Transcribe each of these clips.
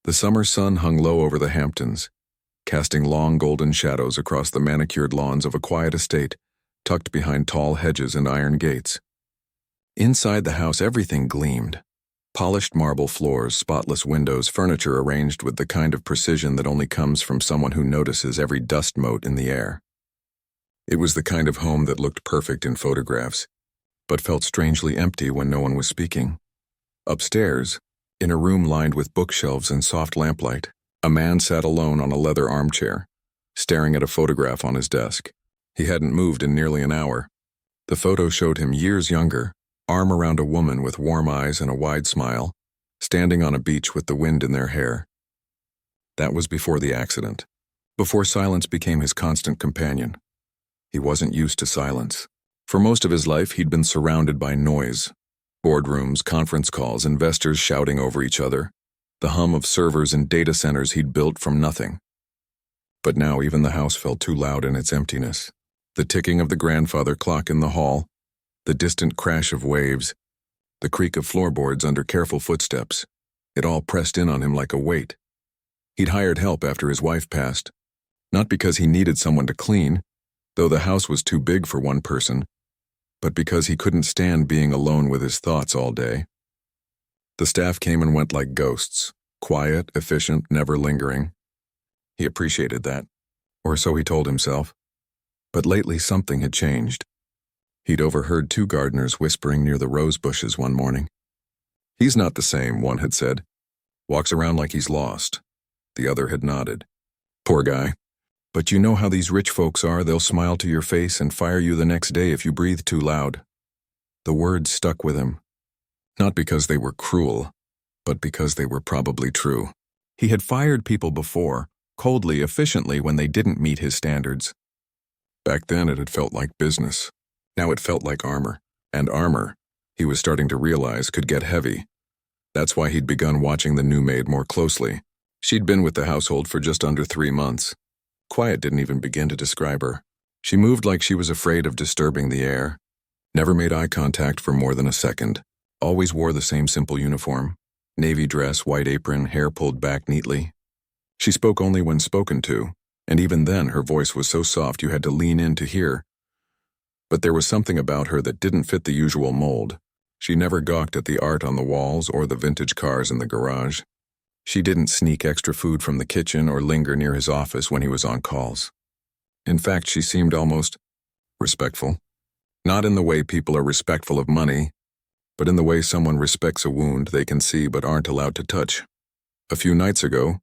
The summer sun hung low over the Hamptons, casting long golden shadows across the manicured lawns of a quiet estate tucked behind tall hedges and iron gates. Inside the house, everything gleamed. Polished marble floors, spotless windows, furniture arranged with the kind of precision that only comes from someone who notices every dust mote in the air. It was the kind of home that looked perfect in photographs, but felt strangely empty when no one was speaking. Upstairs, in a room lined with bookshelves and soft lamplight, a man sat alone on a leather armchair, staring at a photograph on his desk. He hadn't moved in nearly an hour. The photo showed him years younger, arm around a woman with warm eyes and a wide smile, standing on a beach with the wind in their hair. That was before the accident, before silence became his constant companion. He wasn't used to silence. For most of his life, he'd been surrounded by noise. Boardrooms, conference calls, investors shouting over each other, the hum of servers and data centers he'd built from nothing. But now even the house felt too loud in its emptiness. The ticking of the grandfather clock in the hall, the distant crash of waves, the creak of floorboards under careful footsteps, it all pressed in on him like a weight. He'd hired help after his wife passed, not because he needed someone to clean, though the house was too big for one person, but because he couldn't stand being alone with his thoughts all day. The staff came and went like ghosts, quiet, efficient, never lingering. He appreciated that, or so he told himself. But lately something had changed. He'd overheard two gardeners whispering near the rose bushes one morning. "He's not the same," one had said. "Walks around like he's lost." The other had nodded. "Poor guy. But you know how these rich folks are, they'll smile to your face and fire you the next day if you breathe too loud." The words stuck with him, not because they were cruel, but because they were probably true. He had fired people before, coldly, efficiently, when they didn't meet his standards. Back then it had felt like business. Now it felt like armor. And armor, he was starting to realize, could get heavy. That's why he'd begun watching the new maid more closely. She'd been with the household for just under 3 months. Quiet didn't even begin to describe her. She moved like she was afraid of disturbing the air. Never made eye contact for more than a second. Always wore the same simple uniform. Navy dress, white apron, hair pulled back neatly. She spoke only when spoken to, and even then her voice was so soft you had to lean in to hear. But there was something about her that didn't fit the usual mold. She never gawked at the art on the walls or the vintage cars in the garage. She didn't sneak extra food from the kitchen or linger near his office when he was on calls. In fact, she seemed almost respectful. Not in the way people are respectful of money, but in the way someone respects a wound they can see but aren't allowed to touch. A few nights ago,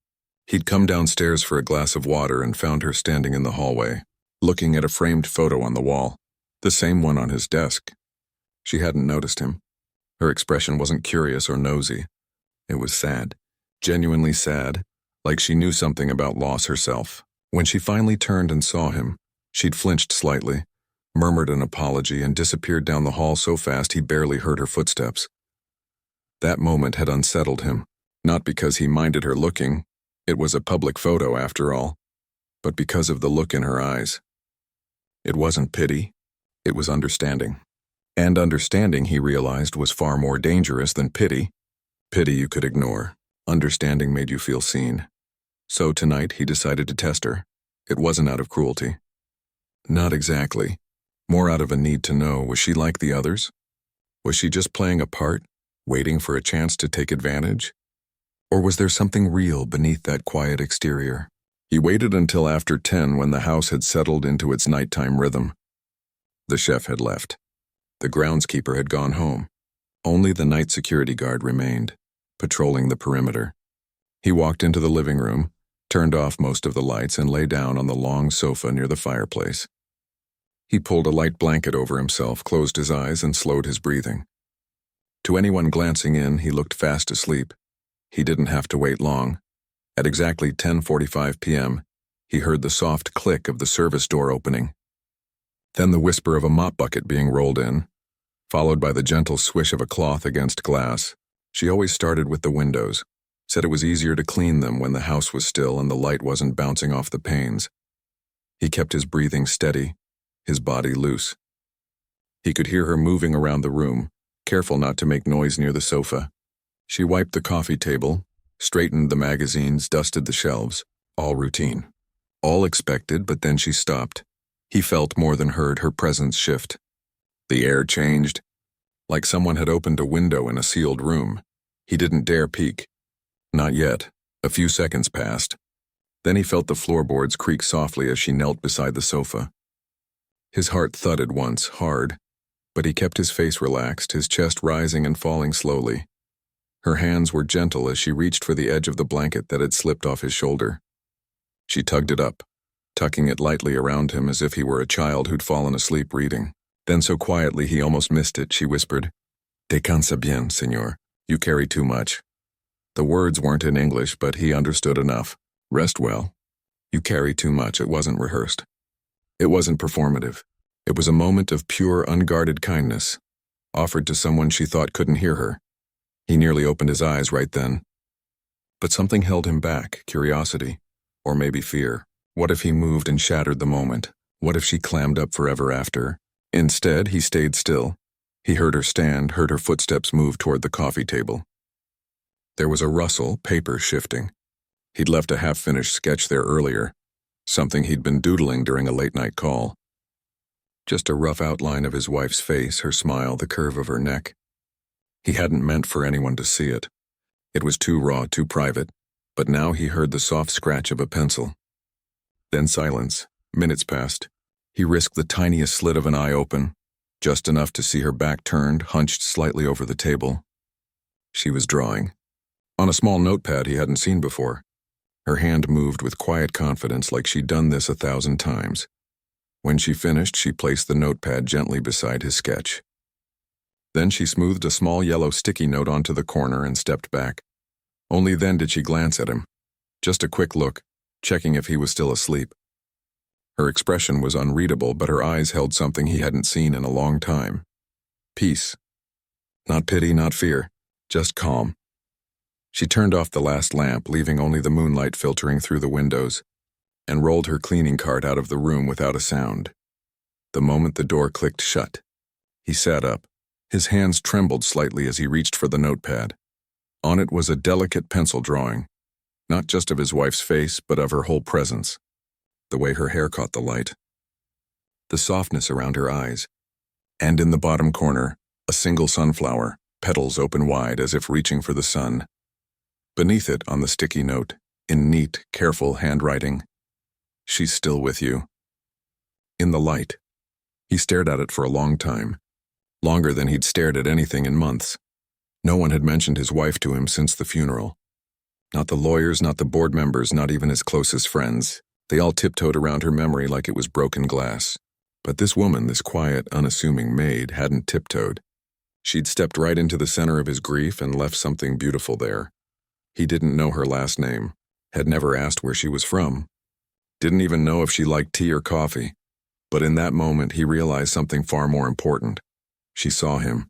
he'd come downstairs for a glass of water and found her standing in the hallway, looking at a framed photo on the wall, the same one on his desk. She hadn't noticed him. Her expression wasn't curious or nosy. It was sad, genuinely sad, like she knew something about loss herself. When she finally turned and saw him, she'd flinched slightly, murmured an apology, and disappeared down the hall so fast he barely heard her footsteps. That moment had unsettled him, not because he minded her looking, it was a public photo after all, but because of the look in her eyes. It wasn't pity, it was understanding. And understanding, he realized, was far more dangerous than pity. Pity you could ignore. Understanding made you feel seen. So tonight he decided to test her. It wasn't out of cruelty. Not exactly. More out of a need to know, was she like the others? Was she just playing a part, waiting for a chance to take advantage? Or was there something real beneath that quiet exterior? He waited until after 10 when the house had settled into its nighttime rhythm. The chef had left. The groundskeeper had gone home. Only the night security guard remained, patrolling the perimeter. He walked into the living room, turned off most of the lights, and lay down on the long sofa near the fireplace. He pulled a light blanket over himself, closed his eyes, and slowed his breathing. To anyone glancing in, he looked fast asleep. He didn't have to wait long. At exactly 10:45 p.m., he heard the soft click of the service door opening. Then the whisper of a mop bucket being rolled in, followed by the gentle swish of a cloth against glass. She always started with the windows, said it was easier to clean them when the house was still and the light wasn't bouncing off the panes. He kept his breathing steady, his body loose. He could hear her moving around the room, careful not to make noise near the sofa. She wiped the coffee table, straightened the magazines, dusted the shelves. All routine. All expected, but then she stopped. He felt more than heard her presence shift. The air changed, like someone had opened a window in a sealed room. He didn't dare peek. Not yet. A few seconds passed. Then he felt the floorboards creak softly as she knelt beside the sofa. His heart thudded once, hard, but he kept his face relaxed, his chest rising and falling slowly. Her hands were gentle as she reached for the edge of the blanket that had slipped off his shoulder. She tugged it up, tucking it lightly around him as if he were a child who'd fallen asleep reading. Then so quietly he almost missed it, she whispered, "Descansa bien, señor. You carry too much." The words weren't in English, but he understood enough. Rest well. You carry too much. It wasn't rehearsed. It wasn't performative. It was a moment of pure, unguarded kindness, offered to someone she thought couldn't hear her. He nearly opened his eyes right then. But something held him back, curiosity, or maybe fear. What if he moved and shattered the moment? What if she clammed up forever after? Instead, he stayed still. He heard her stand, heard her footsteps move toward the coffee table. There was a rustle, paper shifting. He'd left a half-finished sketch there earlier, something he'd been doodling during a late-night call. Just a rough outline of his wife's face, her smile, the curve of her neck. He hadn't meant for anyone to see it. It was too raw, too private, but now he heard the soft scratch of a pencil. Then silence. Minutes passed. He risked the tiniest slit of an eye open, just enough to see her back turned, hunched slightly over the table. She was drawing. On a small notepad he hadn't seen before. Her hand moved with quiet confidence like she'd done this 1,000 times. When she finished, she placed the notepad gently beside his sketch. Then she smoothed a small yellow sticky note onto the corner and stepped back. Only then did she glance at him. Just a quick look, checking if he was still asleep. Her expression was unreadable, but her eyes held something he hadn't seen in a long time. Peace. Not pity, not fear, just calm. She turned off the last lamp, leaving only the moonlight filtering through the windows, and rolled her cleaning cart out of the room without a sound. The moment the door clicked shut, he sat up. His hands trembled slightly as he reached for the notepad. On it was a delicate pencil drawing, not just of his wife's face, but of her whole presence. The way her hair caught the light, the softness around her eyes, and in the bottom corner, a single sunflower, petals open wide as if reaching for the sun. Beneath it, on the sticky note, in neat, careful handwriting, "She's still with you." In the light, he stared at it for a long time, longer than he'd stared at anything in months. No one had mentioned his wife to him since the funeral. Not the lawyers, not the board members, not even his closest friends. They all tiptoed around her memory like it was broken glass. But this woman, this quiet, unassuming maid, hadn't tiptoed. She'd stepped right into the center of his grief and left something beautiful there. He didn't know her last name, had never asked where she was from, didn't even know if she liked tea or coffee. But in that moment, he realized something far more important. She saw him.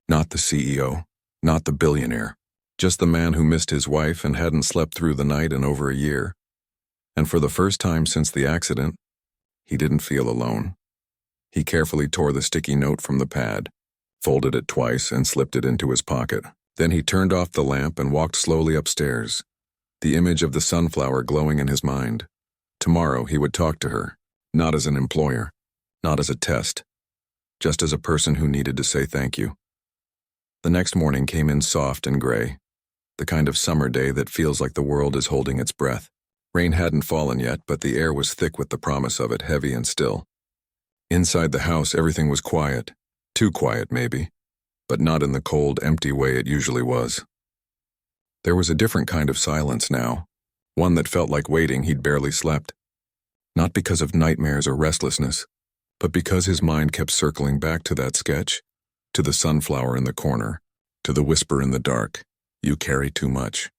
Not the CEO, not the billionaire, just the man who missed his wife and hadn't slept through the night in over a year. And for the first time since the accident, he didn't feel alone. He carefully tore the sticky note from the pad, folded it twice, and slipped it into his pocket. Then he turned off the lamp and walked slowly upstairs, the image of the sunflower glowing in his mind. Tomorrow he would talk to her, not as an employer, not as a test, just as a person who needed to say thank you. The next morning came in soft and gray, the kind of summer day that feels like the world is holding its breath. Rain hadn't fallen yet, but the air was thick with the promise of it, heavy and still. Inside the house, everything was quiet. Too quiet, maybe, but not in the cold, empty way it usually was. There was a different kind of silence now, one that felt like waiting he'd barely slept. Not because of nightmares or restlessness, but because his mind kept circling back to that sketch, to the sunflower in the corner, to the whisper in the dark, "You carry too much."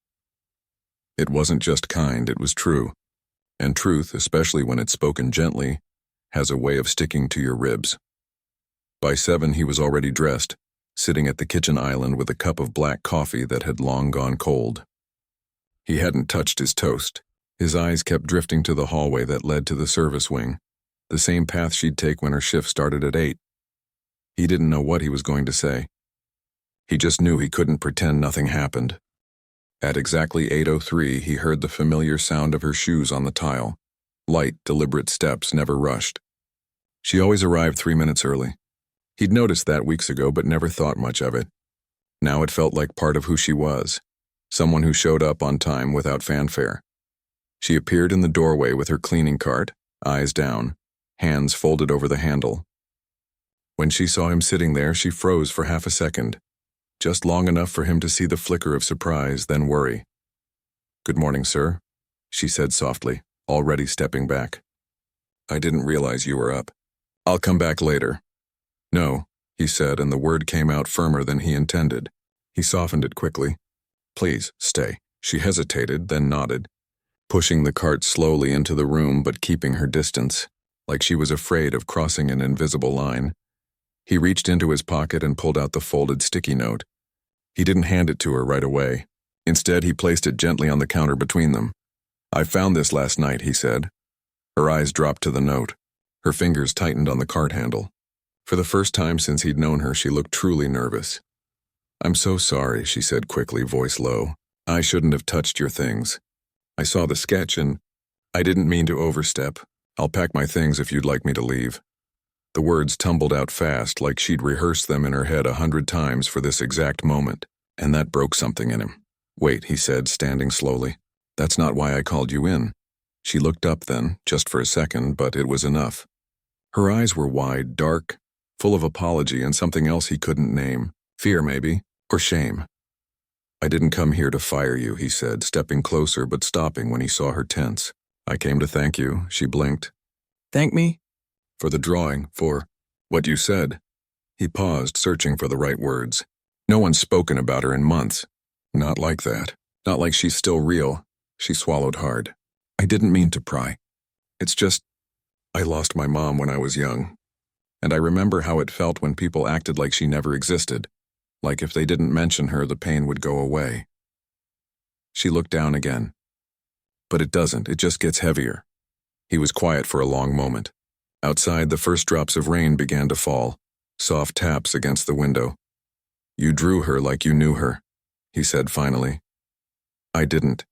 It wasn't just kind, it was true. And truth, especially when it's spoken gently, has a way of sticking to your ribs. By 7, he was already dressed, sitting at the kitchen island with a cup of black coffee that had long gone cold. He hadn't touched his toast. His eyes kept drifting to the hallway that led to the service wing, the same path she'd take when her shift started at 8. He didn't know what he was going to say. He just knew he couldn't pretend nothing happened. At exactly 8:03, he heard the familiar sound of her shoes on the tile. Light, deliberate steps, never rushed. She always arrived 3 minutes early. He'd noticed that weeks ago but never thought much of it. Now it felt like part of who she was, someone who showed up on time without fanfare. She appeared in the doorway with her cleaning cart, eyes down, hands folded over the handle. When she saw him sitting there, she froze for half a second, just long enough for him to see the flicker of surprise, then worry. "Good morning, sir," she said softly, already stepping back. "I didn't realize you were up. I'll come back later." "No," he said, and the word came out firmer than he intended. He softened it quickly. "Please, stay." She hesitated, then nodded, pushing the cart slowly into the room but keeping her distance, like she was afraid of crossing an invisible line. He reached into his pocket and pulled out the folded sticky note. He didn't hand it to her right away. Instead, he placed it gently on the counter between them. "I found this last night," he said. Her eyes dropped to the note. Her fingers tightened on the cart handle. For the first time since he'd known her, she looked truly nervous. "I'm so sorry," she said quickly, voice low. "I shouldn't have touched your things. I saw the sketch and I didn't mean to overstep. I'll pack my things if you'd like me to leave." The words tumbled out fast, like she'd rehearsed them in her head 100 times for this exact moment, and that broke something in him. "Wait," he said, standing slowly. "That's not why I called you in." She looked up then, just for a second, but it was enough. Her eyes were wide, dark, full of apology and something else he couldn't name. Fear, maybe, or shame. "I didn't come here to fire you," he said, stepping closer but stopping when he saw her tense. "I came to thank you," she blinked. "Thank me?" "For the drawing, for what you said." He paused, searching for the right words. No one's spoken about her in months. Not like that. Not like she's still real. She swallowed hard. "I didn't mean to pry. It's just, I lost my mom when I was young. And I remember how it felt when people acted like she never existed. Like if they didn't mention her, the pain would go away." She looked down again. "But it doesn't, it just gets heavier." He was quiet for a long moment. Outside, the first drops of rain began to fall, soft taps against the window. "You drew her like you knew her," he said finally. "I didn't,"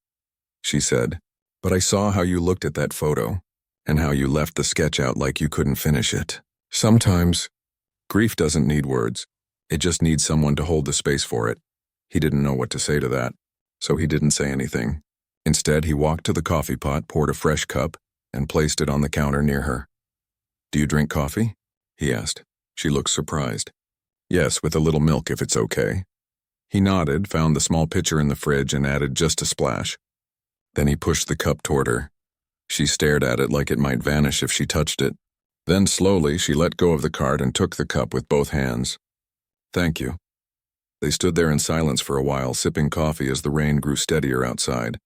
she said, "but I saw how you looked at that photo, and how you left the sketch out like you couldn't finish it. Sometimes, grief doesn't need words. It just needs someone to hold the space for it." He didn't know what to say to that, so he didn't say anything. Instead, he walked to the coffee pot, poured a fresh cup, and placed it on the counter near her. "Do you drink coffee?" he asked. She looked surprised. "Yes, with a little milk if it's okay." He nodded, found the small pitcher in the fridge, and added just a splash. Then he pushed the cup toward her. She stared at it like it might vanish if she touched it. Then slowly she let go of the cart and took the cup with both hands. "Thank you." They stood there in silence for a while, sipping coffee as the rain grew steadier outside.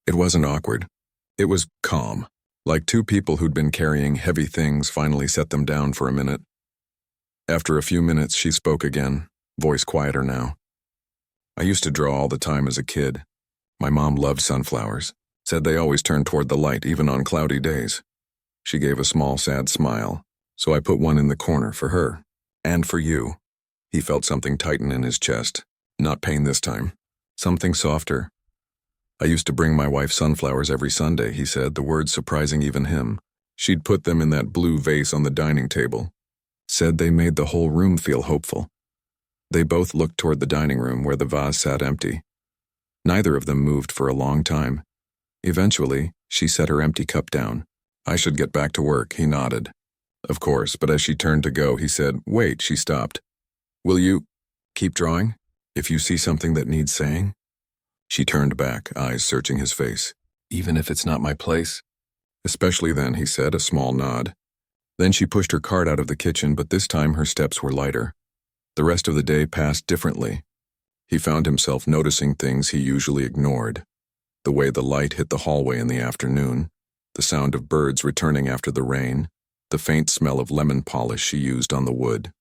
It wasn't awkward. It was calm. Like two people who'd been carrying heavy things finally set them down for a minute. After a few minutes, she spoke again, voice quieter now. "I used to draw all the time as a kid. My mom loved sunflowers, said they always turned toward the light even on cloudy days." She gave a small, sad smile, "So I put one in the corner for her. And for you." He felt something tighten in his chest. Not pain this time. Something softer. "I used to bring my wife sunflowers every Sunday," he said, the words surprising even him. "She'd put them in that blue vase on the dining table. Said they made the whole room feel hopeful." They both looked toward the dining room where the vase sat empty. Neither of them moved for a long time. Eventually, she set her empty cup down. "I should get back to work," he nodded. "Of course," but as she turned to go, he said, "Wait," she stopped. "Will you keep drawing? If you see something that needs saying?" She turned back, eyes searching his face. "Even if it's not my place?" "Especially then," he said, a small nod. Then she pushed her cart out of the kitchen, but this time her steps were lighter. The rest of the day passed differently. He found himself noticing things he usually ignored. The way the light hit the hallway in the afternoon, the sound of birds returning after the rain, the faint smell of lemon polish she used on the wood.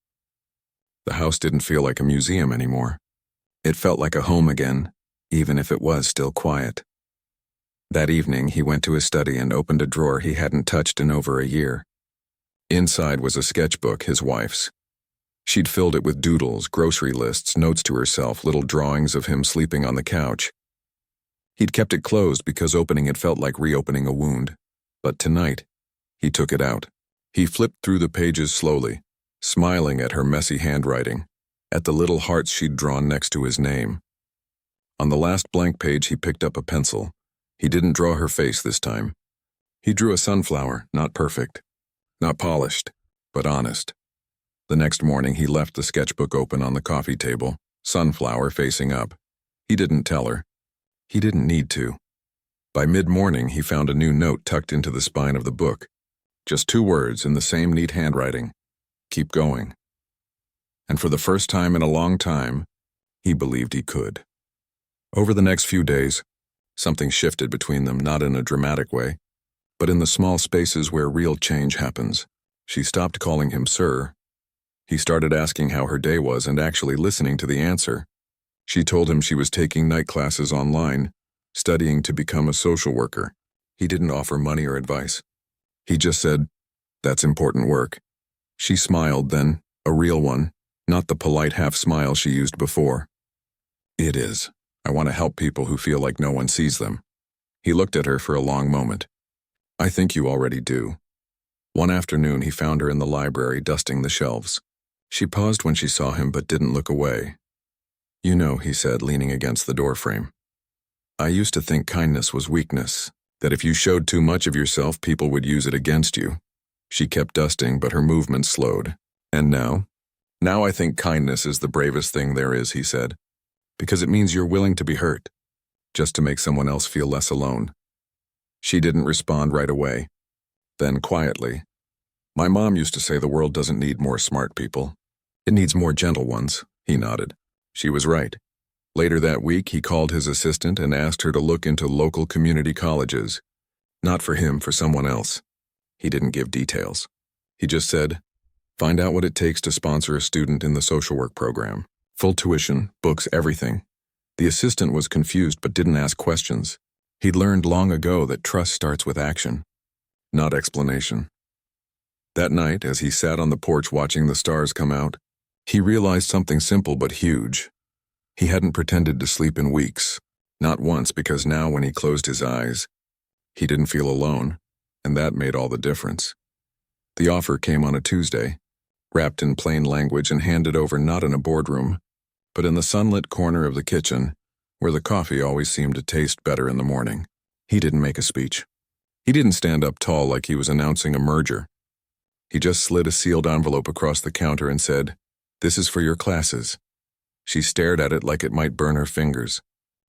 The house didn't feel like a museum anymore. It felt like a home again, even if it was still quiet. That evening, he went to his study and opened a drawer he hadn't touched in over a year. Inside was a sketchbook, his wife's. She'd filled it with doodles, grocery lists, notes to herself, little drawings of him sleeping on the couch, He'd kept it closed because opening it felt like reopening a wound. But tonight, he took it out. He flipped through the pages slowly, smiling at her messy handwriting, at the little hearts she'd drawn next to his name. On the last blank page, he picked up a pencil. He didn't draw her face this time. He drew a sunflower, not perfect, not polished, but honest. The next morning, he left the sketchbook open on the coffee table, sunflower facing up. He didn't tell her. He didn't need to. By mid-morning, he found a new note tucked into the spine of the book. Just 2 words in the same neat handwriting. Keep going. And for the first time in a long time, he believed he could. Over the next few days, something shifted between them, not in a dramatic way, but in the small spaces where real change happens. She stopped calling him sir. He started asking how her day was and actually listening to the answer. She told him she was taking night classes online, studying to become a social worker. He didn't offer money or advice. He just said, "That's important work." She smiled then, a real one, not the polite half-smile she used before. "It is. I want to help people who feel like no one sees them." He looked at her for a long moment. "I think you already do." One afternoon, he found her in the library dusting the shelves. She paused when she saw him but didn't look away. "You know," he said, leaning against the doorframe, "I used to think kindness was weakness, that if you showed too much of yourself, people would use it against you." She kept dusting, but her movements slowed. "And now? Now I think kindness is the bravest thing there is," he said, "because it means you're willing to be hurt, just to make someone else feel less alone." She didn't respond right away. Then, quietly, "My mom used to say the world doesn't need more smart people. It needs more gentle ones." He nodded. She was right. Later that week, he called his assistant and asked her to look into local community colleges. Not for him, for someone else. He didn't give details. He just said, "Find out what it takes to sponsor a student in the social work program. Full tuition, books, everything." The assistant was confused but didn't ask questions. He'd learned long ago that trust starts with action, not explanation. That night, as he sat on the porch watching the stars come out, he realized something simple but huge. He hadn't pretended to sleep in weeks, not once, because now when he closed his eyes, he didn't feel alone, and that made all the difference. The offer came on a Tuesday, wrapped in plain language and handed over not in a boardroom, but in the sunlit corner of the kitchen, where the coffee always seemed to taste better in the morning. He didn't make a speech. He didn't stand up tall like he was announcing a merger. He just slid a sealed envelope across the counter and said, "This is for your classes." She stared at it like it might burn her fingers.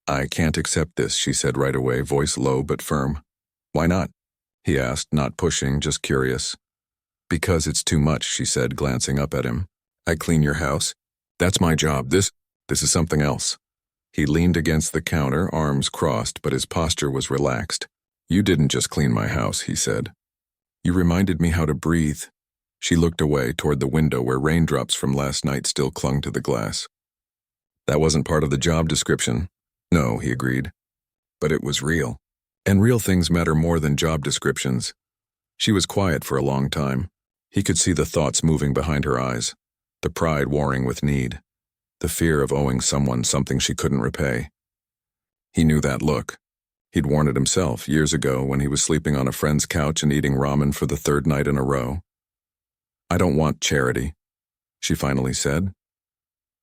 "I can't accept this," she said right away, voice low but firm. "Why not?" he asked, not pushing, just curious. "Because it's too much," she said, glancing up at him. "I clean your house. That's my job. This is something else." He leaned against the counter, arms crossed, but his posture was relaxed. "You didn't just clean my house," he said. "You reminded me how to breathe." She looked away toward the window where raindrops from last night still clung to the glass. "That wasn't part of the job description." "No," he agreed. "But it was real. And real things matter more than job descriptions." She was quiet for a long time. He could see the thoughts moving behind her eyes, the pride warring with need, the fear of owing someone something she couldn't repay. He knew that look. He'd worn it himself years ago when he was sleeping on a friend's couch and eating ramen for the 3rd night in a row. "I don't want charity," she finally said.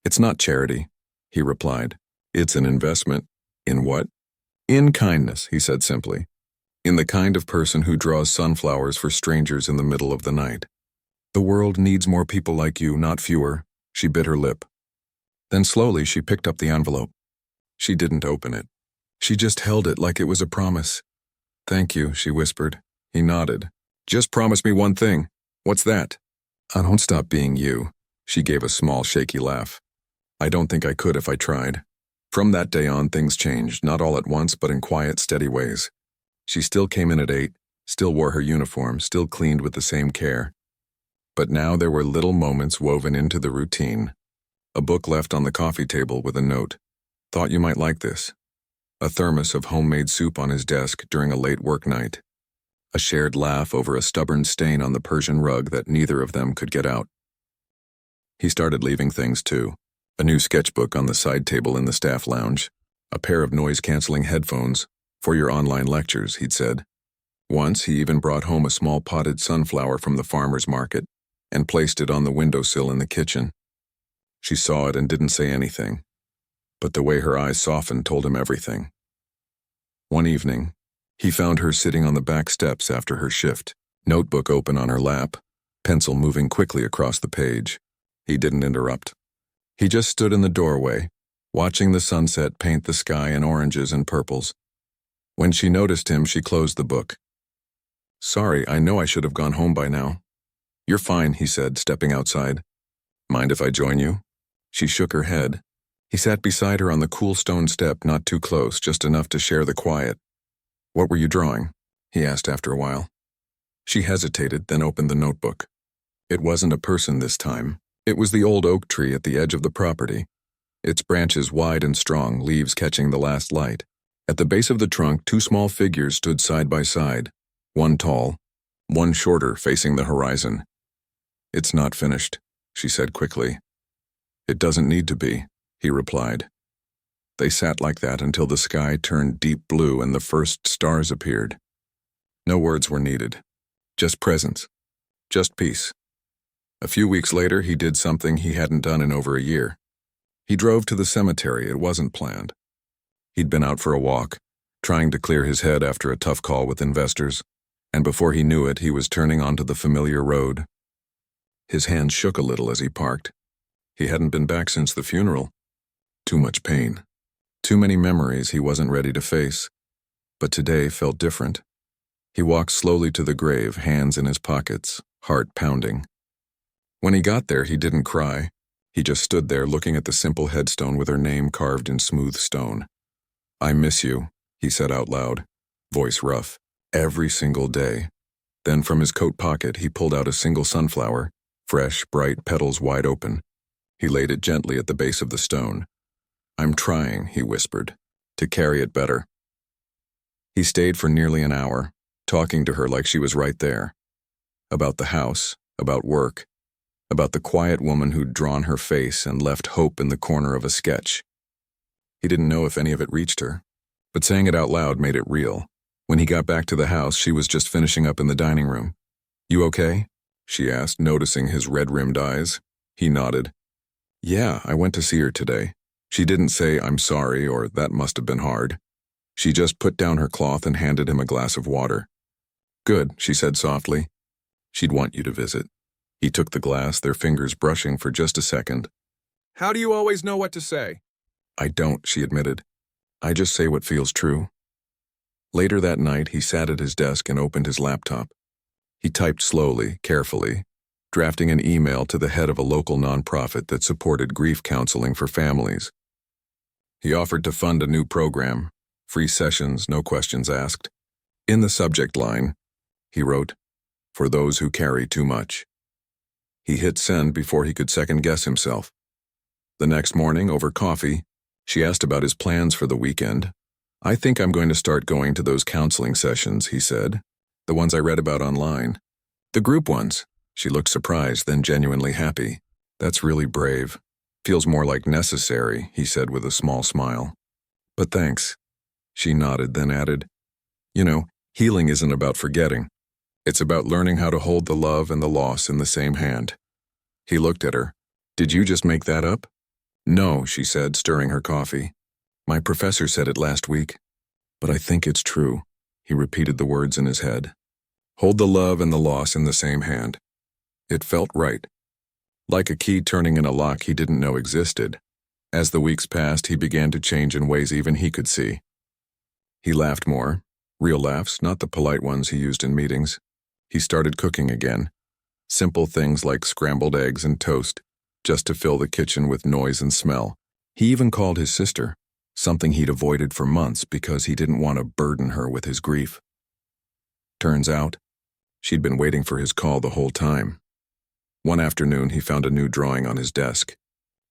"It's not charity," he replied. "It's an investment." "In what?" "In kindness," he said simply. "In the kind of person who draws sunflowers for strangers in the middle of the night. The world needs more people like you, not fewer." She bit her lip. Then slowly she picked up the envelope. She didn't open it. She just held it like it was a promise. "Thank you," she whispered. He nodded. "Just promise me one thing." "What's that?" "I don't stop being you." She gave a small, shaky laugh. "I don't think I could if I tried." From that day on, things changed, not all at once, but in quiet, steady ways. She still came in at 8, still wore her uniform, still cleaned with the same care. But now there were little moments woven into the routine. A book left on the coffee table with a note. "Thought you might like this." A thermos of homemade soup on his desk during a late work night. A shared laugh over a stubborn stain on the Persian rug that neither of them could get out. He started leaving things too. A new sketchbook on the side table in the staff lounge. A pair of noise-canceling headphones for your online lectures, he'd said. Once, he even brought home a small potted sunflower from the farmer's market and placed it on the windowsill in the kitchen. She saw it and didn't say anything, but the way her eyes softened told him everything. One evening, he found her sitting on the back steps after her shift, notebook open on her lap, pencil moving quickly across the page. He didn't interrupt. He just stood in the doorway, watching the sunset paint the sky in oranges and purples. When she noticed him, she closed the book. "Sorry, I know I should have gone home by now." "You're fine," he said, stepping outside. "Mind if I join you?" She shook her head. He sat beside her on the cool stone step, not too close, just enough to share the quiet. "What were you drawing?" he asked after a while. She hesitated, then opened the notebook. It wasn't a person this time. It was the old oak tree at the edge of the property, its branches wide and strong, leaves catching the last light. At the base of the trunk, two small figures stood side by side, one tall, one shorter, facing the horizon. "It's not finished," she said quickly. "It doesn't need to be," he replied. They sat like that until the sky turned deep blue and the first stars appeared. No words were needed. Just presence. Just peace. A few weeks later, he did something he hadn't done in over a year. He drove to the cemetery. It wasn't planned. He'd been out for a walk, trying to clear his head after a tough call with investors, and before he knew it, he was turning onto the familiar road. His hands shook a little as he parked. He hadn't been back since the funeral. Too much pain. Too many memories he wasn't ready to face. But today felt different. He walked slowly to the grave, hands in his pockets, heart pounding. When he got there, he didn't cry. He just stood there looking at the simple headstone with her name carved in smooth stone. "I miss you," he said out loud, voice rough, "every single day." Then from his coat pocket, he pulled out a single sunflower, fresh, bright, petals wide open. He laid it gently at the base of the stone. "I'm trying," he whispered, "to carry it better." He stayed for nearly an hour, talking to her like she was right there. About the house, about work, about the quiet woman who'd drawn her face and left hope in the corner of a sketch. He didn't know if any of it reached her, but saying it out loud made it real. When he got back to the house, she was just finishing up in the dining room. "You okay?" she asked, noticing his red-rimmed eyes. He nodded. "Yeah, I went to see her today." She didn't say, "I'm sorry," or "that must have been hard." She just put down her cloth and handed him a glass of water. "Good," she said softly. "She'd want you to visit." He took the glass, their fingers brushing for just a second. "How do you always know what to say?" "I don't," she admitted. "I just say what feels true." Later that night, he sat at his desk and opened his laptop. He typed slowly, carefully, drafting an email to the head of a local nonprofit that supported grief counseling for families. He offered to fund a new program, free sessions, no questions asked. In the subject line, he wrote, "For those who carry too much." He hit send before he could second-guess himself. The next morning, over coffee, she asked about his plans for the weekend. "I think I'm going to start going to those counseling sessions," he said. "The ones I read about online. The group ones." She looked surprised, then genuinely happy. "That's really brave. Feels more like necessary," he said with a small smile. "But thanks." She nodded, then added, "You know, healing isn't about forgetting. It's about learning how to hold the love and the loss in the same hand." He looked at her. "Did you just make that up?" "No," she said, stirring her coffee. "My professor said it last week. But I think it's true." He repeated the words in his head. Hold the love and the loss in the same hand. It felt right. Like a key turning in a lock he didn't know existed. As the weeks passed, he began to change in ways even he could see. He laughed more. Real laughs, not the polite ones he used in meetings. He started cooking again. Simple things like scrambled eggs and toast, just to fill the kitchen with noise and smell. He even called his sister, something he'd avoided for months because he didn't want to burden her with his grief. Turns out, she'd been waiting for his call the whole time. One afternoon, he found a new drawing on his desk.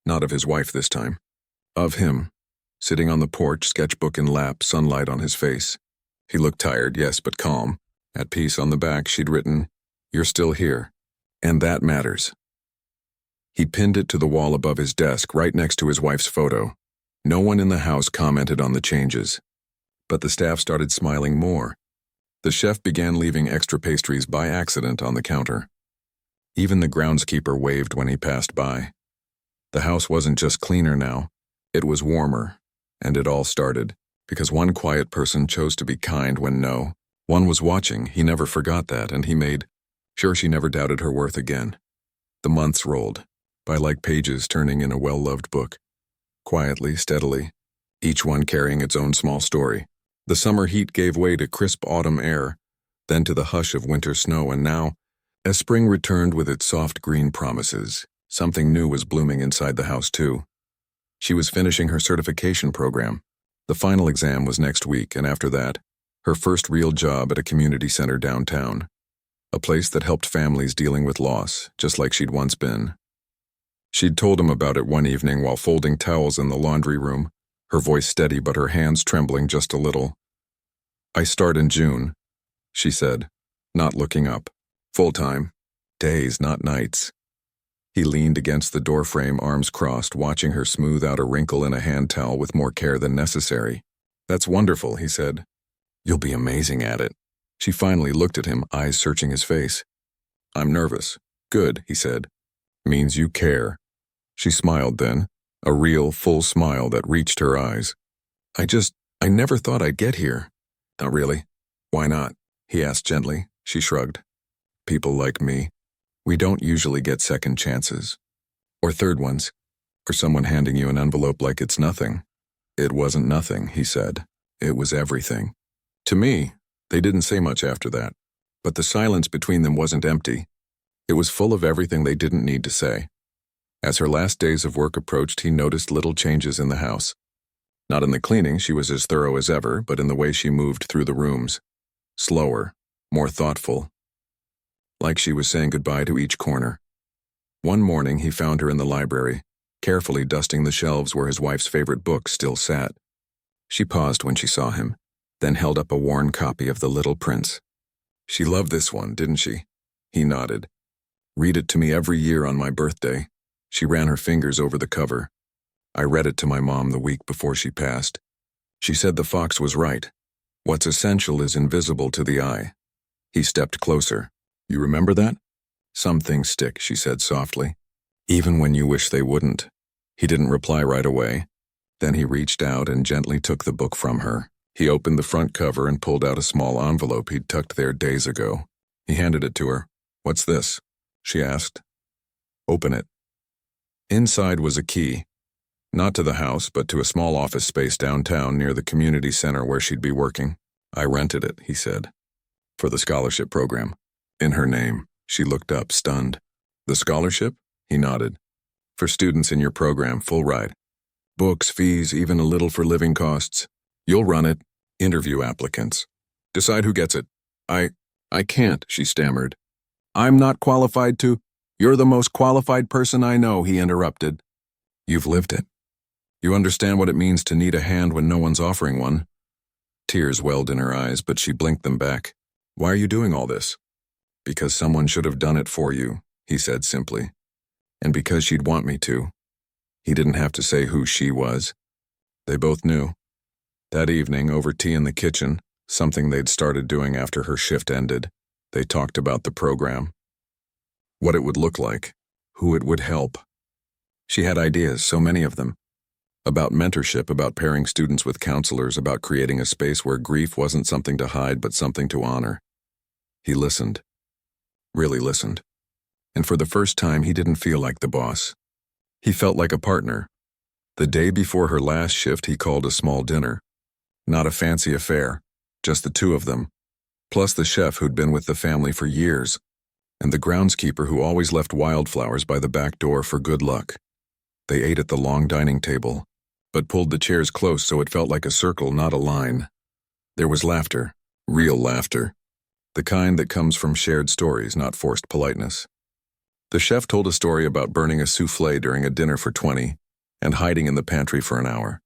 Not of his wife this time. Of him, sitting on the porch, sketchbook in lap, sunlight on his face. He looked tired, yes, but calm. At peace on the back, she'd written, "You're still here, and that matters." He pinned it to the wall above his desk, right next to his wife's photo. No one in the house commented on the changes, but the staff started smiling more. The chef began leaving extra pastries by accident on the counter. Even the groundskeeper waved when he passed by. The house wasn't just cleaner now, it was warmer, and it all started because one quiet person chose to be kind when one was watching. He never forgot that, and he made sure she never doubted her worth again. The months rolled by like pages turning in a well-loved book, quietly, steadily, each one carrying its own small story. The summer heat gave way to crisp autumn air, then to the hush of winter snow, and now, as spring returned with its soft green promises, something new was blooming inside the house too. She was finishing her certification program. The final exam was next week, and after that, her first real job at a community center downtown, a place that helped families dealing with loss, just like she'd once been. She'd told him about it one evening while folding towels in the laundry room, her voice steady but her hands trembling just a little. "I start in June," she said, not looking up. "Full-time. Days, not nights." He leaned against the doorframe, arms crossed, watching her smooth out a wrinkle in a hand towel with more care than necessary. "That's wonderful," he said. "You'll be amazing at it." She finally looked at him, eyes searching his face. "I'm nervous." "Good," he said. "Means you care." She smiled then, a real, full smile that reached her eyes. I never thought I'd get here." "Not really." "Why not?" he asked gently. She shrugged. "People like me, we don't usually get second chances. Or third ones. Or someone handing you an envelope like it's nothing." "It wasn't nothing," he said. "It was everything." To me, they didn't say much after that. But the silence between them wasn't empty. It was full of everything they didn't need to say. As her last days of work approached, he noticed little changes in the house. Not in the cleaning, she was as thorough as ever, but in the way she moved through the rooms. Slower, more thoughtful. Like she was saying goodbye to each corner. One morning, he found her in the library, carefully dusting the shelves where his wife's favorite books still sat. She paused when she saw him, then held up a worn copy of The Little Prince. "She loved this one, didn't she?" He nodded. "Read it to me every year on my birthday." She ran her fingers over the cover. "I read it to my mom the week before she passed. She said the fox was right. What's essential is invisible to the eye." He stepped closer. "You remember that?" "Some things stick," she said softly. "Even when you wish they wouldn't." He didn't reply right away. Then he reached out and gently took the book from her. He opened the front cover and pulled out a small envelope he'd tucked there days ago. He handed it to her. "What's this?" she asked. "Open it." Inside was a key. Not to the house, but to a small office space downtown near the community center where she'd be working. "I rented it," he said. "For the scholarship program." In her name. She looked up, stunned. "The scholarship?" He nodded. "For students in your program, full ride. Books, fees, even a little for living costs. You'll run it. Interview applicants. Decide who gets it." I can't," she stammered. "I'm not qualified to—" "You're the most qualified person I know," he interrupted. "You've lived it. You understand what it means to need a hand when no one's offering one." Tears welled in her eyes, but she blinked them back. "Why are you doing all this?" "Because someone should have done it for you," he said simply. "And because she'd want me to." He didn't have to say who she was. They both knew. That evening, over tea in the kitchen, something they'd started doing after her shift ended, they talked about the program. What it would look like, who it would help. She had ideas, so many of them. About mentorship, about pairing students with counselors, about creating a space where grief wasn't something to hide but something to honor. He listened. Really listened. And for the first time, he didn't feel like the boss. He felt like a partner. The day before her last shift, he called a small dinner. Not a fancy affair, just the two of them, plus the chef who'd been with the family for years, and the groundskeeper who always left wildflowers by the back door for good luck. They ate at the long dining table, but pulled the chairs close so it felt like a circle, not a line. There was laughter, real laughter, the kind that comes from shared stories, not forced politeness. The chef told a story about burning a souffle during a dinner for 20 and hiding in the pantry for an hour.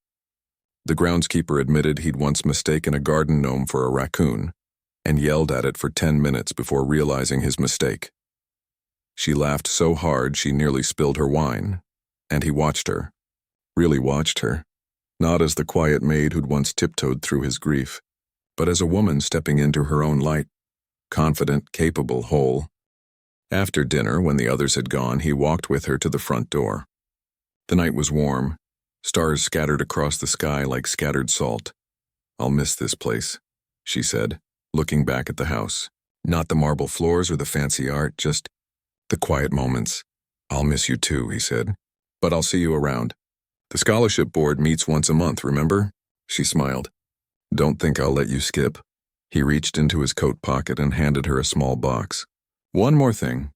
The groundskeeper admitted he'd once mistaken a garden gnome for a raccoon and yelled at it for 10 minutes before realizing his mistake. She laughed so hard she nearly spilled her wine, and he watched her, really watched her. not as the quiet maid who'd once tiptoed through his grief, but as a woman stepping into her own light, confident, capable, whole. After dinner, when the others had gone, he walked with her to the front door. The night was warm, stars scattered across the sky like scattered salt. "I'll miss this place," she said, looking back at the house. "Not the marble floors or the fancy art, just the quiet moments." "I'll miss you too," he said, "but I'll see you around. The scholarship board meets once a month, remember?" She smiled. "Don't think I'll let you skip." He reached into his coat pocket and handed her a small box. "One more thing."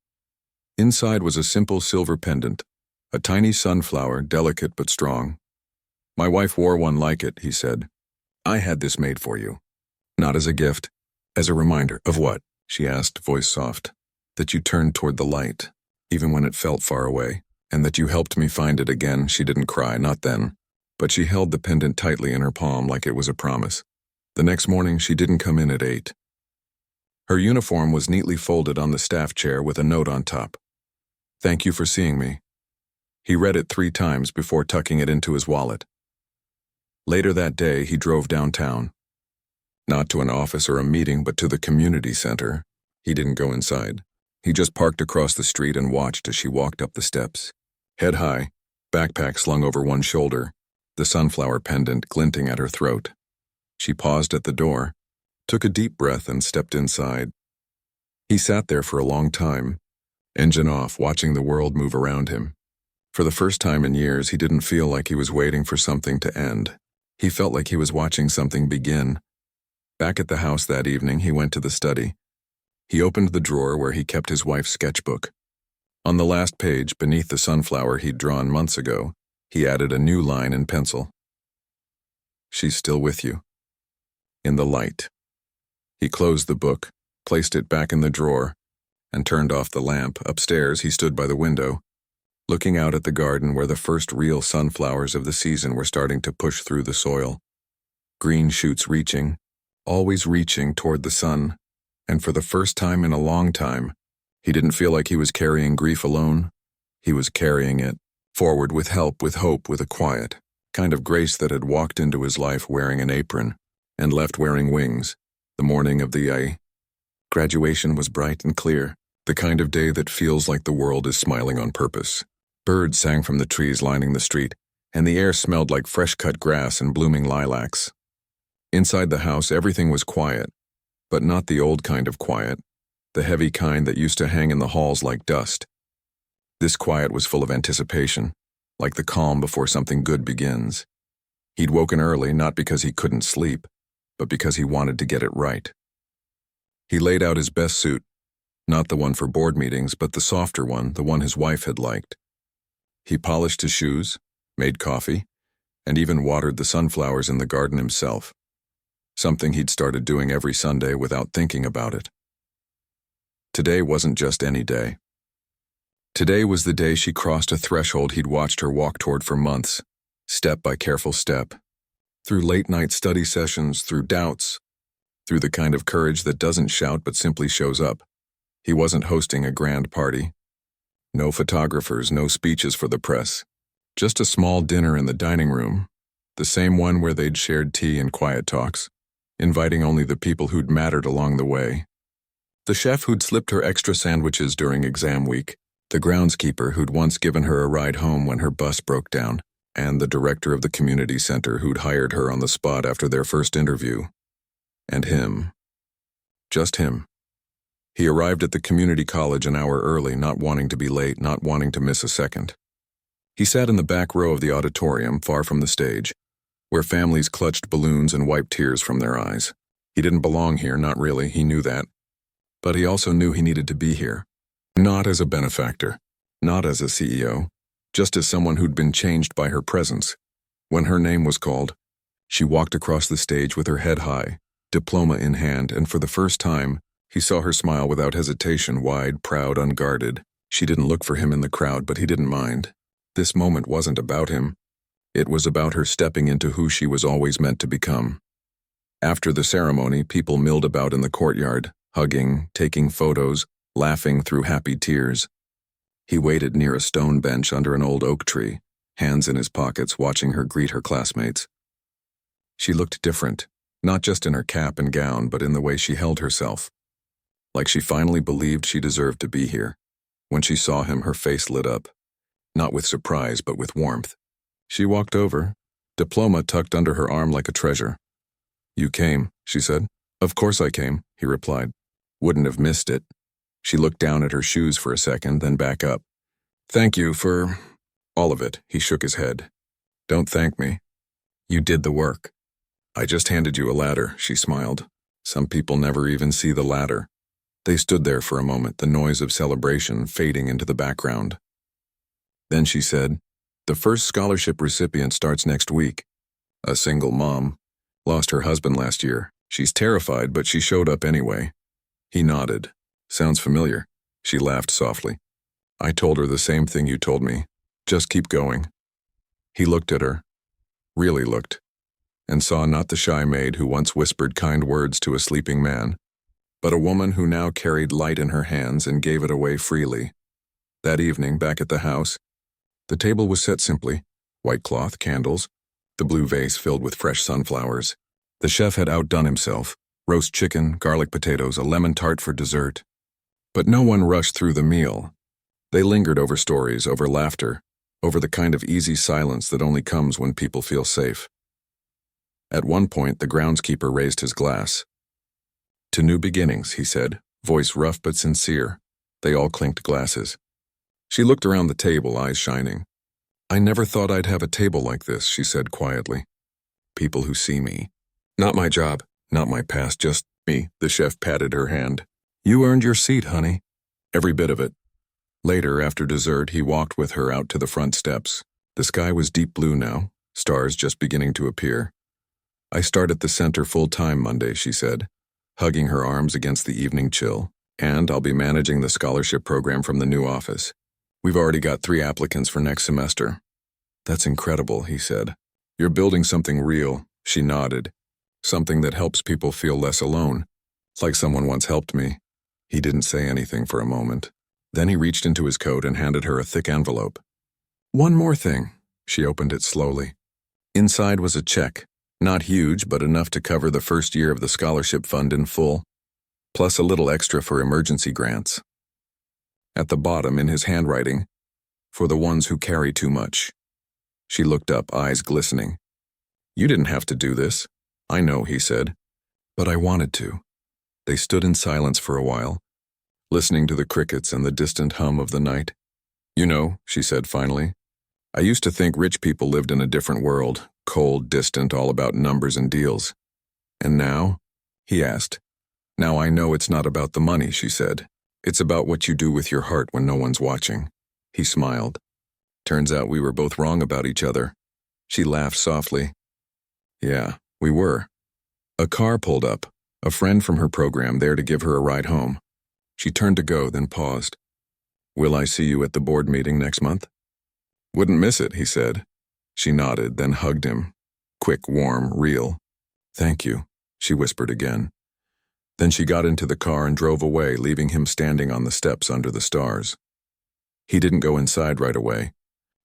Inside was a simple silver pendant, a tiny sunflower, delicate but strong. "My wife wore one like it," he said. "I had this made for you. Not as a gift, as a reminder." "Of what?" she asked, voice soft. "That you turned toward the light, even when it felt far away, and that you helped me find it again." She didn't cry, not then, but she held the pendant tightly in her palm like it was a promise. The next morning, she didn't come in at 8. Her uniform was neatly folded on the staff chair with a note on top. "Thank you for seeing me." He read it 3 times before tucking it into his wallet. Later that day, he drove downtown. Not to an office or a meeting, but to the community center. He didn't go inside. He just parked across the street and watched as she walked up the steps. Head high, backpack slung over one shoulder, the sunflower pendant glinting at her throat. She paused at the door, took a deep breath and stepped inside. He sat there for a long time, engine off, watching the world move around him. For the first time in years, he didn't feel like he was waiting for something to end. He felt like he was watching something begin. Back at the house that evening, he went to the study. He opened the drawer where he kept his wife's sketchbook. On the last page, beneath the sunflower he'd drawn months ago, he added a new line in pencil. "She's still with you. In the light." He closed the book, placed it back in the drawer, and turned off the lamp. Upstairs, he stood by the window, looking out at the garden where the first real sunflowers of the season were starting to push through the soil. Green shoots reaching, always reaching toward the sun, and for the first time in a long time, he didn't feel like he was carrying grief alone. He was carrying it forward with help, with hope, with a quiet kind of grace that had walked into his life wearing an apron and left wearing wings. The morning of the graduation was bright and clear, the kind of day that feels like the world is smiling on purpose. Birds sang from the trees lining the street, and the air smelled like fresh-cut grass and blooming lilacs. Inside the house, everything was quiet, but not the old kind of quiet, the heavy kind that used to hang in the halls like dust. This quiet was full of anticipation, like the calm before something good begins. He'd woken early, not because he couldn't sleep, but because he wanted to get it right. He laid out his best suit, not the one for board meetings, but the softer one, the one his wife had liked. He polished his shoes, made coffee, and even watered the sunflowers in the garden himself, something he'd started doing every Sunday without thinking about it. Today wasn't just any day. Today was the day she crossed a threshold he'd watched her walk toward for months, step by careful step, through late-night study sessions, through doubts, through the kind of courage that doesn't shout but simply shows up. He wasn't hosting a grand party. No photographers, no speeches for the press. Just a small dinner in the dining room, the same one where they'd shared tea and quiet talks, inviting only the people who'd mattered along the way. The chef who'd slipped her extra sandwiches during exam week, the groundskeeper who'd once given her a ride home when her bus broke down, and the director of the community center who'd hired her on the spot after their first interview. And him. Just him. He arrived at the community college an hour early, not wanting to be late, not wanting to miss a second. He sat in the back row of the auditorium, far from the stage, where families clutched balloons and wiped tears from their eyes. He didn't belong here, not really, he knew that. But he also knew he needed to be here. Not as a benefactor, not as a CEO, just as someone who'd been changed by her presence. When her name was called, she walked across the stage with her head high, diploma in hand, and for the first time, he saw her smile without hesitation, wide, proud, unguarded. She didn't look for him in the crowd, but he didn't mind. This moment wasn't about him. It was about her stepping into who she was always meant to become. After the ceremony, people milled about in the courtyard, hugging, taking photos, laughing through happy tears. He waited near a stone bench under an old oak tree, hands in his pockets, watching her greet her classmates. She looked different, not just in her cap and gown, but in the way she held herself. Like she finally believed she deserved to be here. When she saw him, her face lit up. Not with surprise, but with warmth. She walked over, diploma tucked under her arm like a treasure. "You came," she said. "Of course I came," he replied. "Wouldn't have missed it." She looked down at her shoes for a second, then back up. "Thank you for all of it," he shook his head. "Don't thank me. You did the work." "I just handed you a ladder," she smiled. "Some people never even see the ladder." They stood there for a moment, the noise of celebration fading into the background. Then she said, "The first scholarship recipient starts next week. A single mom. Lost her husband last year. She's terrified, but she showed up anyway." He nodded. "Sounds familiar." She laughed softly. "I told her the same thing you told me. Just keep going." He looked at her. Really looked. And saw not the shy maid who once whispered kind words to a sleeping man, but a woman who now carried light in her hands and gave it away freely. That evening, back at the house, the table was set simply: white cloth, candles, the blue vase filled with fresh sunflowers. The chef had outdone himself: roast chicken, garlic potatoes, a lemon tart for dessert. But no one rushed through the meal. They lingered over stories, over laughter, over the kind of easy silence that only comes when people feel safe. At one point, the groundskeeper raised his glass. "To new beginnings," he said, voice rough but sincere. They all clinked glasses. She looked around the table, eyes shining. "I never thought I'd have a table like this," she said quietly. "People who see me. Not my job, not my past, just me." The chef patted her hand. "You earned your seat, honey." Every bit of it. Later, after dessert, he walked with her out to the front steps. The sky was deep blue now, stars just beginning to appear. "I start at the center full-time Monday," she said, hugging her arms against the evening chill. "And I'll be managing the scholarship program from the new office. We've already got 3 applicants for next semester." "That's incredible," he said. "You're building something real." She nodded. "Something that helps people feel less alone. Like someone once helped me." He didn't say anything for a moment. Then he reached into his coat and handed her a thick envelope. "One more thing." She opened it slowly. Inside was a check. Not huge, but enough to cover the first year of the scholarship fund in full, plus a little extra for emergency grants. At the bottom, in his handwriting, "For the ones who carry too much." She looked up, eyes glistening. "You didn't have to do this." "I know," he said. "But I wanted to." They stood in silence for a while, listening to the crickets and the distant hum of the night. "You know," she said finally, "I used to think rich people lived in a different world, cold, distant, all about numbers and deals. And now?" he asked. "Now I know it's not about the money," she said. "It's about what you do with your heart when no one's watching." He smiled. "Turns out we were both wrong about each other." She laughed softly. "Yeah, we were." A car pulled up, a friend from her program there to give her a ride home. She turned to go, then paused. "Will I see you at the board meeting next month?" "Wouldn't miss it," he said. She nodded, then hugged him. Quick, warm, real. "Thank you," she whispered again. Then she got into the car and drove away, leaving him standing on the steps under the stars. He didn't go inside right away.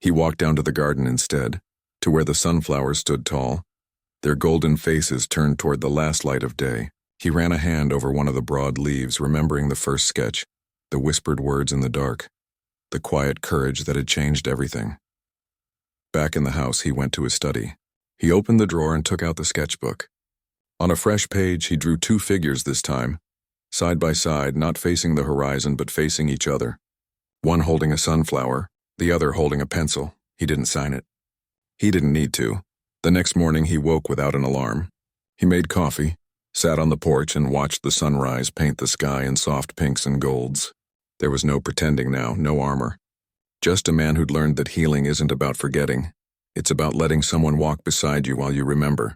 He walked down to the garden instead, to where the sunflowers stood tall, their golden faces turned toward the last light of day. He ran a hand over one of the broad leaves, remembering the first sketch, the whispered words in the dark, the quiet courage that had changed everything. Back in the house, he went to his study. He opened the drawer and took out the sketchbook. On a fresh page, he drew 2 figures this time, side by side, not facing the horizon but facing each other. One holding a sunflower, the other holding a pencil. He didn't sign it. He didn't need to. The next morning, he woke without an alarm. He made coffee, sat on the porch and watched the sunrise paint the sky in soft pinks and golds. There was no pretending now, no armor. Just a man who'd learned that healing isn't about forgetting. It's about letting someone walk beside you while you remember.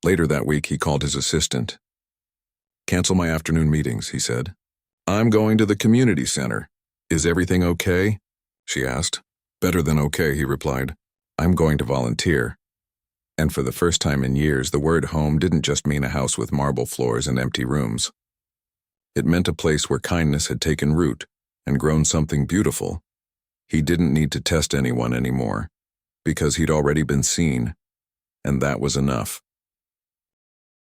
Later that week, he called his assistant. "Cancel my afternoon meetings," he said. "I'm going to the community center." "Is everything okay?" she asked. "Better than okay," he replied. "I'm going to volunteer." And for the first time in years, the word home didn't just mean a house with marble floors and empty rooms. It meant a place where kindness had taken root and grown something beautiful. He didn't need to test anyone anymore, because he'd already been seen, and that was enough.